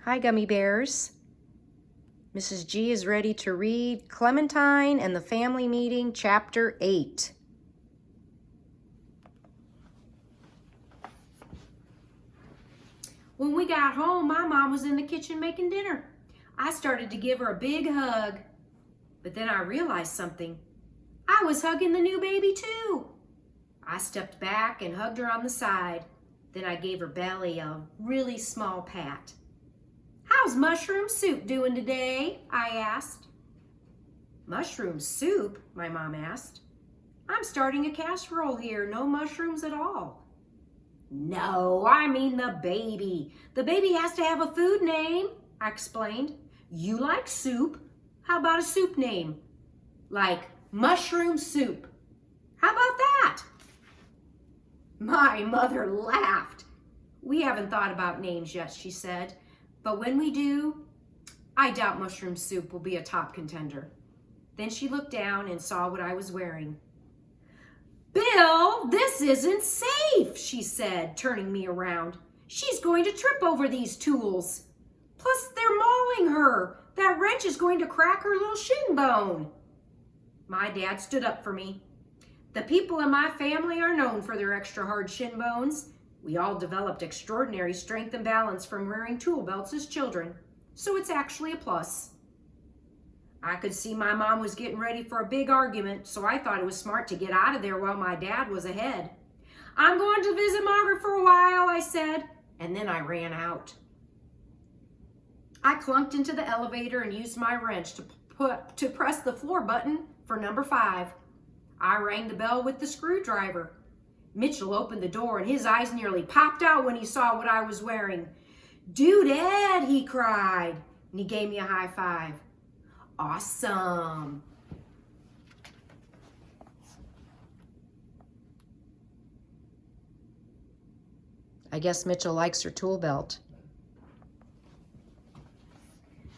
Hi, Gummy Bears. Mrs. G is ready to read Clementine and the Family Meeting, Chapter 8. When we got home, my mom was in the kitchen making dinner. I started to give her a big hug, but then I realized something. I was hugging the new baby too. I stepped back and hugged her on the side. Then I gave her belly a really small pat. "How's mushroom soup doing today?" I asked. "Mushroom soup?" my mom asked. "I'm starting a casserole here, no mushrooms at all." "No, I mean the baby. The baby has to have a food name," I explained. "You like soup. How about a soup name? Like mushroom soup. How about that?" My mother laughed. "We haven't thought about names yet," she said. "But when we do, I doubt mushroom soup will be a top contender." Then she looked down and saw what I was wearing. "Bill, this isn't safe," she said, turning me around. "She's going to trip over these tools. Plus, they're mauling her. That wrench is going to crack her little shin bone." My dad stood up for me. "The people in my family are known for their extra hard shin bones. We all developed extraordinary strength and balance from wearing tool belts as children, so it's actually a plus." I could see my mom was getting ready for a big argument, so I thought it was smart to get out of there while my dad was ahead. "I'm going to visit Margaret for a while," I said, and then I ran out. I clunked into the elevator and used my wrench to press the floor button for number 5. I rang the bell with the screwdriver. Mitchell opened the door and his eyes nearly popped out when he saw what I was wearing. "Dudette," he cried, and he gave me a high five. "Awesome." I guess Mitchell likes her tool belt.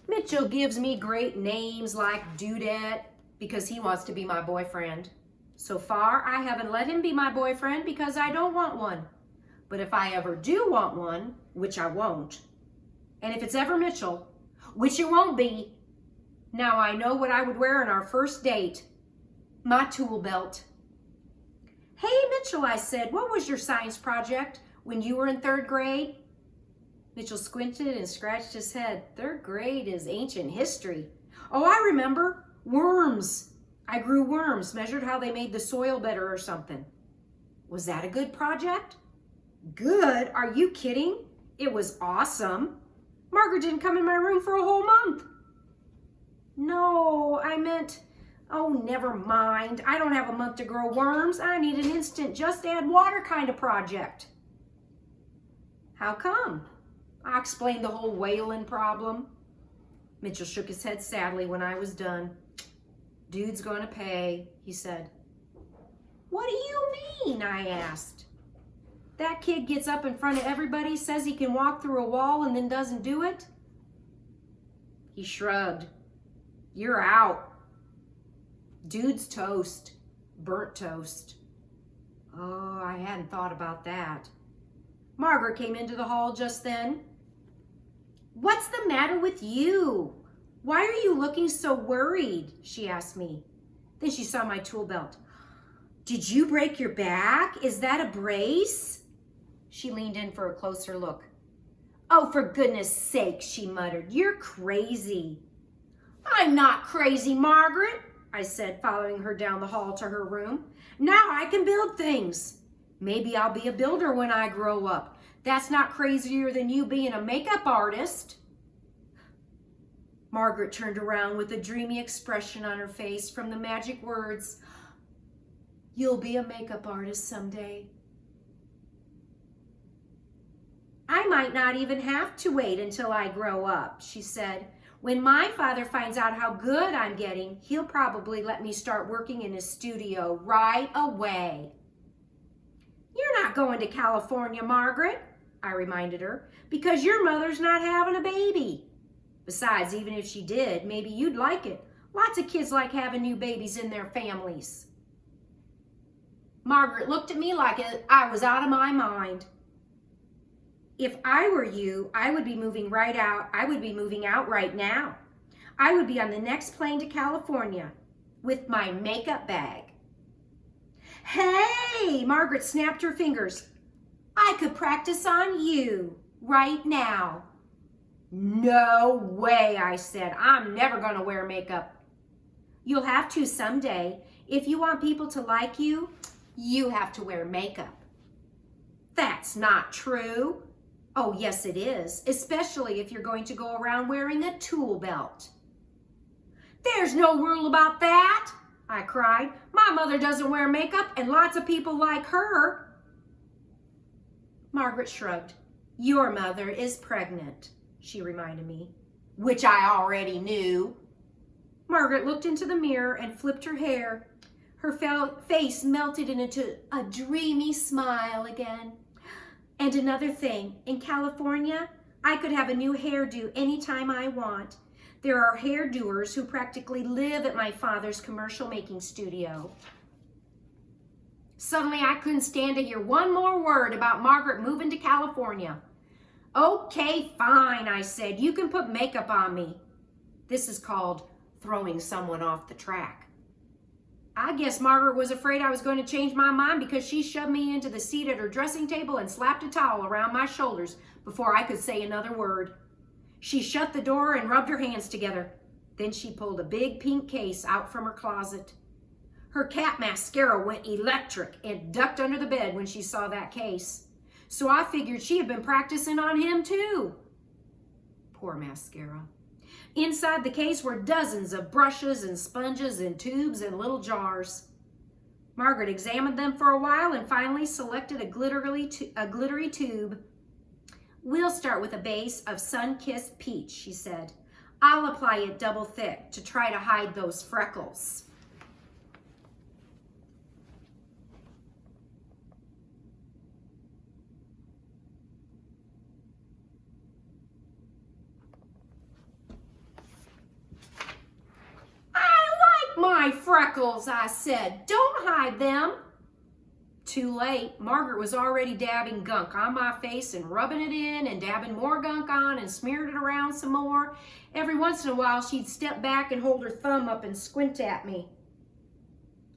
Mitchell gives me great names like Dudette because he wants to be my boyfriend. So far, I haven't let him be my boyfriend because I don't want one. But if I ever do want one, which I won't, and if it's ever Mitchell, which it won't be, now I know what I would wear on our first date. My tool belt. "Hey, Mitchell," I said, "what was your science project when you were in 3rd grade?" Mitchell squinted and scratched his head. 3rd grade is ancient history. "Oh, I remember. Worms. I grew worms, measured how they made the soil better or something." "Was that a good project?" "Good? Are you kidding? It was awesome. Margaret didn't come in my room for a whole month." "No, I meant, oh, never mind. I don't have a month to grow worms. I need an instant just add water kind of project." "How come?" I explained the whole whaling problem. Mitchell shook his head sadly when I was done. "Dude's going to pay," he said. "What do you mean?" I asked. "That kid gets up in front of everybody, says he can walk through a wall, and then doesn't do it?" He shrugged. "You're out. Dude's toast. Burnt toast." Oh, I hadn't thought about that. Margaret came into the hall just then. "What's the matter with you? Why are you looking so worried?" she asked me. Then she saw my tool belt. "Did you break your back? Is that a brace?" She leaned in for a closer look. "Oh, for goodness sake," she muttered. "You're crazy." "I'm not crazy, Margaret," I said, following her down the hall to her room. "Now I can build things. Maybe I'll be a builder when I grow up. That's not crazier than you being a makeup artist." Margaret turned around with a dreamy expression on her face from the magic words, "You'll be a makeup artist someday." "I might not even have to wait until I grow up," she said. "When my father finds out how good I'm getting, he'll probably let me start working in his studio right away." "You're not going to California, Margaret," I reminded her, "because your mother's not having a baby. Besides, even if she did, maybe you'd like it. Lots of kids like having new babies in their families." Margaret looked at me like I was out of my mind. If I were you, I would be moving right out. I would be moving out right now. I would be on the next plane to California with my makeup bag. Hey, Margaret snapped her fingers. I could practice on you right now. No way, I said. I'm never going to wear makeup. You'll have to someday. If you want people to like you, you have to wear makeup. That's not true. Oh, yes, it is, especially if you're going to go around wearing a tool belt. There's no rule about that, I cried. My mother doesn't wear makeup, and lots of people like her. Margaret shrugged. Your mother is pregnant, she reminded me, which I already knew. Margaret looked into the mirror and flipped her hair. Her face melted into a dreamy smile again. And another thing, in California, I could have a new hairdo anytime I want. There are hairdoers who practically live at my father's commercial making studio. Suddenly, I couldn't stand to hear one more word about Margaret moving to California. Okay, fine, I said. You can put makeup on me. This is called throwing someone off the track. I guess Margaret was afraid I was going to change my mind because she shoved me into the seat at her dressing table and slapped a towel around my shoulders before I could say another word. She shut the door and rubbed her hands together. Then she pulled a big pink case out from her closet. Her cat mascara went electric and ducked under the bed when she saw that case. So I figured she had been practicing on him too. Poor mascara. Inside the case were dozens of brushes and sponges and tubes and little jars. Margaret examined them for a while and finally selected a glittery tube. We'll start with a base of sun-kissed peach, she said. I'll apply it double thick to try to hide those freckles. My freckles, I said. Don't hide them. Too late. Margaret was already dabbing gunk on my face and rubbing it in and dabbing more gunk on and smeared it around some more. Every once in a while, she'd step back and hold her thumb up and squint at me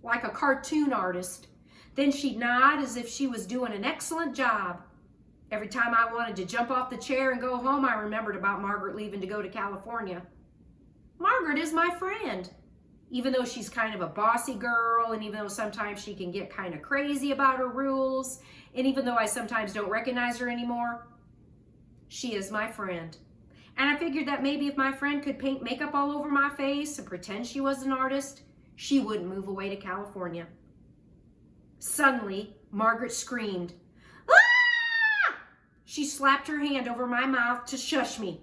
like a cartoon artist. Then she'd nod as if she was doing an excellent job. Every time I wanted to jump off the chair and go home, I remembered about Margaret leaving to go to California. Margaret is my friend. Even though she's kind of a bossy girl, and even though sometimes she can get kind of crazy about her rules, and even though I sometimes don't recognize her anymore, she is my friend. And I figured that maybe if my friend could paint makeup all over my face and pretend she was an artist, she wouldn't move away to California. Suddenly, Margaret screamed, "Ah!" She slapped her hand over my mouth to shush me.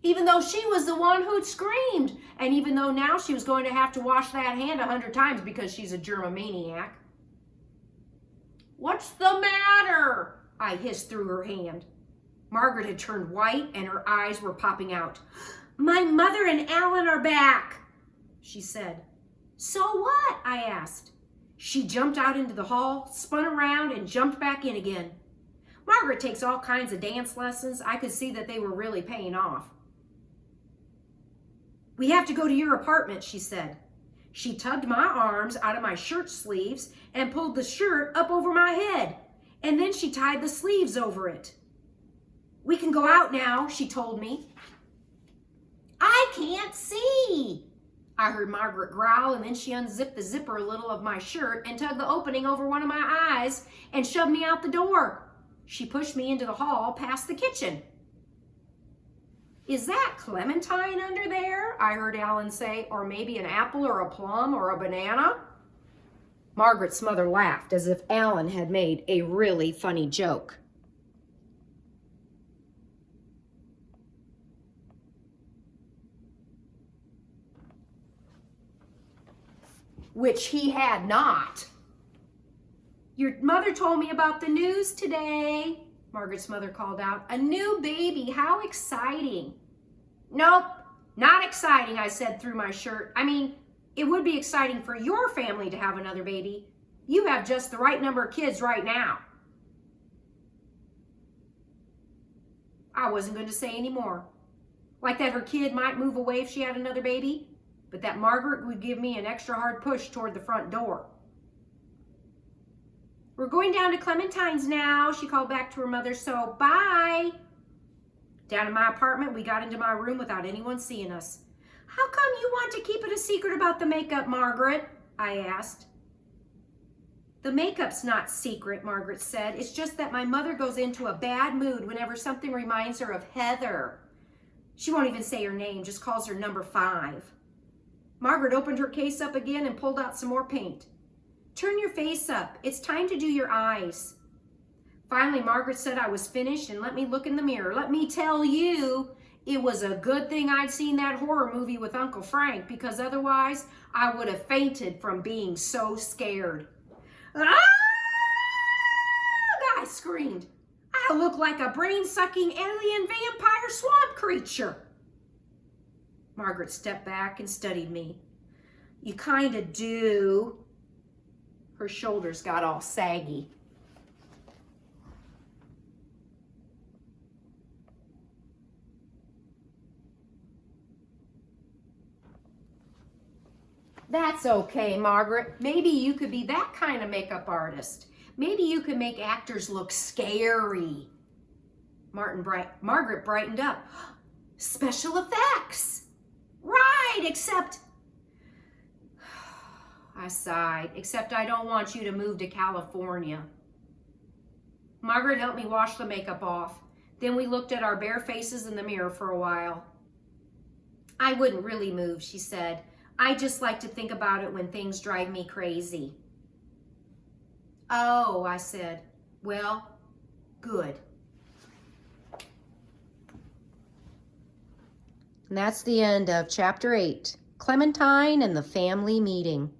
Even though she was the one who'd screamed, and even though now she was going to have to wash that hand 100 times because she's a germomaniac. What's the matter? I hissed through her hand. Margaret had turned white and her eyes were popping out. My mother and Alan are back, she said. So what? I asked. She jumped out into the hall, spun around, and jumped back in again. Margaret takes all kinds of dance lessons. I could see that they were really paying off. We have to go to your apartment, she said. She tugged my arms out of my shirt sleeves and pulled the shirt up over my head, and then she tied the sleeves over it. We can go out now, she told me. I can't see, I heard Margaret growl, and then she unzipped the zipper a little of my shirt and tugged the opening over one of my eyes and shoved me out the door. She pushed me into the hall past the kitchen. Is that Clementine under there? I heard Alan say, or maybe an apple or a plum or a banana. Margaret's mother laughed as if Alan had made a really funny joke. Which he had not. Your mother told me about the news today, Margaret's mother called out. A new baby, how exciting. Nope, not exciting, I said through my shirt. I mean, it would be exciting for your family to have another baby. You have just the right number of kids right now. I wasn't going to say any more. Like that her kid might move away if she had another baby, but that Margaret would give me an extra hard push toward the front door. We're going down to Clementine's now, she called back to her mother, so bye. Down in my apartment, we got into my room without anyone seeing us. How come you want to keep it a secret about the makeup, Margaret? I asked. The makeup's not secret, Margaret said. It's just that my mother goes into a bad mood whenever something reminds her of Heather. She won't even say her name, just calls her number 5. Margaret opened her case up again and pulled out some more paint. Turn your face up. It's time to do your eyes. Finally, Margaret said I was finished and let me look in the mirror. Let me tell you, it was a good thing I'd seen that horror movie with Uncle Frank, because otherwise I would have fainted from being so scared. Ah! I screamed. I look like a brain-sucking alien vampire swamp creature. Margaret stepped back and studied me. You kind of do. Her shoulders got all saggy. That's okay, Margaret. Maybe you could be that kind of makeup artist. Maybe you could make actors look scary. Margaret brightened up. Special effects. Right, except... I sighed. Except I don't want you to move to California. Margaret helped me wash the makeup off. Then we looked at our bare faces in the mirror for a while. I wouldn't really move, she said. I just like to think about it when things drive me crazy. Oh, I said. Well, good. And that's the end of Chapter 8, Clementine and the Family Meeting.